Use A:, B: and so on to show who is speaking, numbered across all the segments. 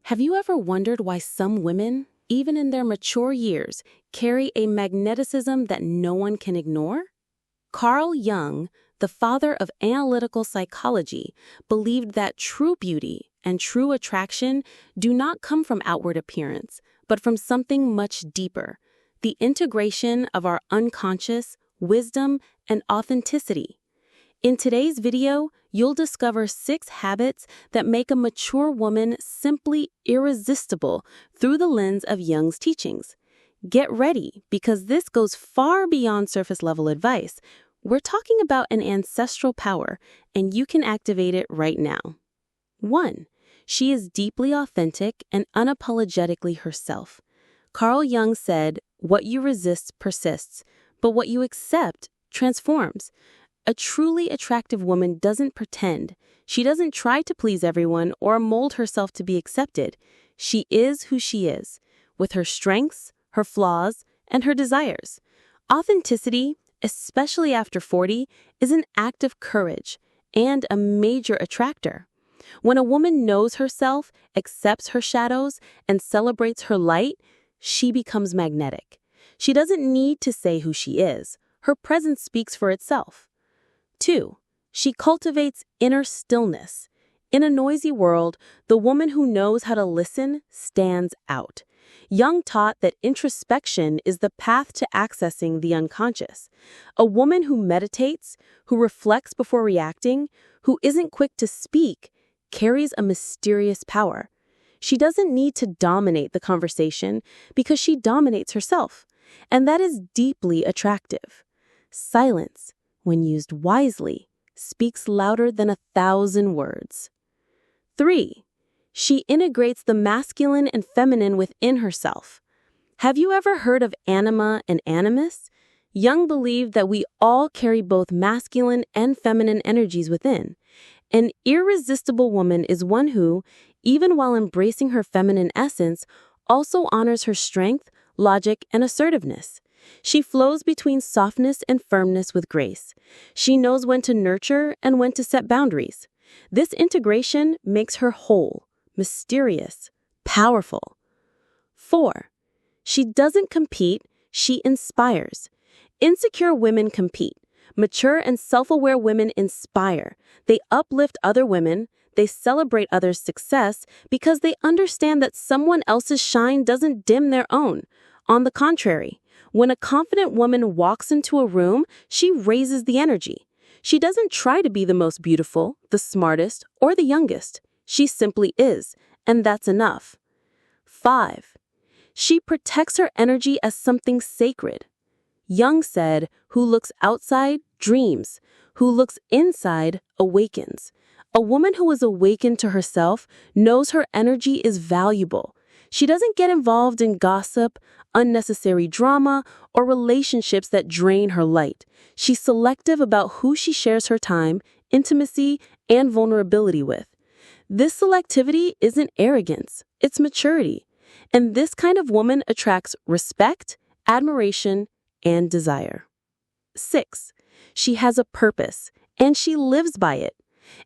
A: Have you ever wondered why some women, even in their mature years, carry a magneticism that no one can ignore? Carl Jung, the father of analytical psychology, believed that true beauty and true attraction do not come from outward appearance, but from something much deeper, the integration of our unconscious, wisdom, and authenticity. In today's video, you'll discover 6 habits that make a mature woman simply irresistible through the lens of Jung's teachings. Get ready, because this goes far beyond surface-level advice. We're talking about an ancestral power, and you can activate it right now. 1. She is deeply authentic and unapologetically herself. Carl Jung said, "What you resist persists, but what you accept transforms." A truly attractive woman doesn't pretend. She doesn't try to please everyone or mold herself to be accepted. She is who she is, with her strengths, her flaws, and her desires. Authenticity, especially after 40, is an act of courage and a major attractor. When a woman knows herself, accepts her shadows, and celebrates her light, she becomes magnetic. She doesn't need to say who she is. Her presence speaks for itself. 2. She cultivates inner stillness. In a noisy world, the woman who knows how to listen stands out. Jung taught that introspection is the path to accessing the unconscious. A woman who meditates, who reflects before reacting, who isn't quick to speak, carries a mysterious power. She doesn't need to dominate the conversation because she dominates herself, and that is deeply attractive. Silence, when used wisely, speaks louder than 1,000 words. 3. She integrates the masculine and feminine within herself. Have you ever heard of anima and animus? Jung believed that we all carry both masculine and feminine energies within. An irresistible woman is one who, even while embracing her feminine essence, also honors her strength, logic, and assertiveness. She flows between softness and firmness with grace. She knows when to nurture and when to set boundaries. This integration makes her whole, mysterious, powerful. 4. She doesn't compete, she inspires. Insecure women compete. Mature and self-aware women inspire. They uplift other women. They celebrate others' success because they understand that someone else's shine doesn't dim their own. On the contrary, when a confident woman walks into a room, she raises the energy. She doesn't try to be the most beautiful, the smartest, or the youngest. She simply is, and that's enough. 5. She protects her energy as something sacred. Jung said, "Who looks outside dreams. Who looks inside awakens." A woman who is awakened to herself knows her energy is valuable. She doesn't get involved in gossip, unnecessary drama, or relationships that drain her light. She's selective about who she shares her time, intimacy, and vulnerability with. This selectivity isn't arrogance, it's maturity. And this kind of woman attracts respect, admiration, and desire. 6. She has a purpose, and she lives by it.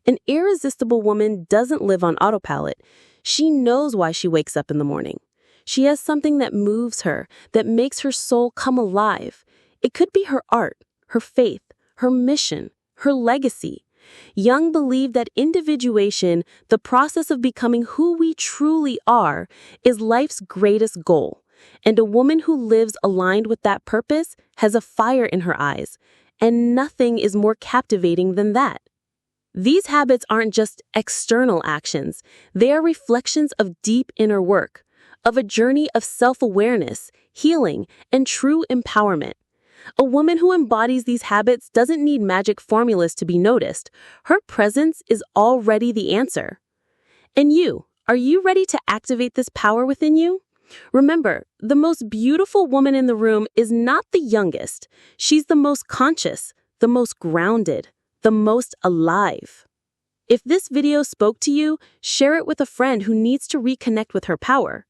A: An irresistible woman doesn't live on autopilot. She knows why she wakes up in the morning. She has something that moves her, that makes her soul come alive. It could be her art, her faith, her mission, her legacy. Jung believed that individuation, the process of becoming who we truly are, is life's greatest goal. And a woman who lives aligned with that purpose has a fire in her eyes, and nothing is more captivating than that. These habits aren't just external actions. They are reflections of deep inner work, of a journey of self-awareness, healing, and true empowerment. A woman who embodies these habits doesn't need magic formulas to be noticed. Her presence is already the answer. And you, are you ready to activate this power within you? Remember, the most beautiful woman in the room is not the youngest. She's the most conscious, the most grounded, the most alive. If this video spoke to you, share it with a friend who needs to reconnect with her power.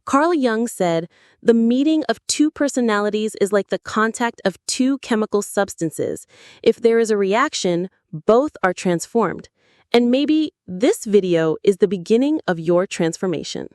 A: Carl Jung said, "The meeting of 2 personalities is like the contact of 2 chemical substances. If there is a reaction, both are transformed." And maybe this video is the beginning of your transformation.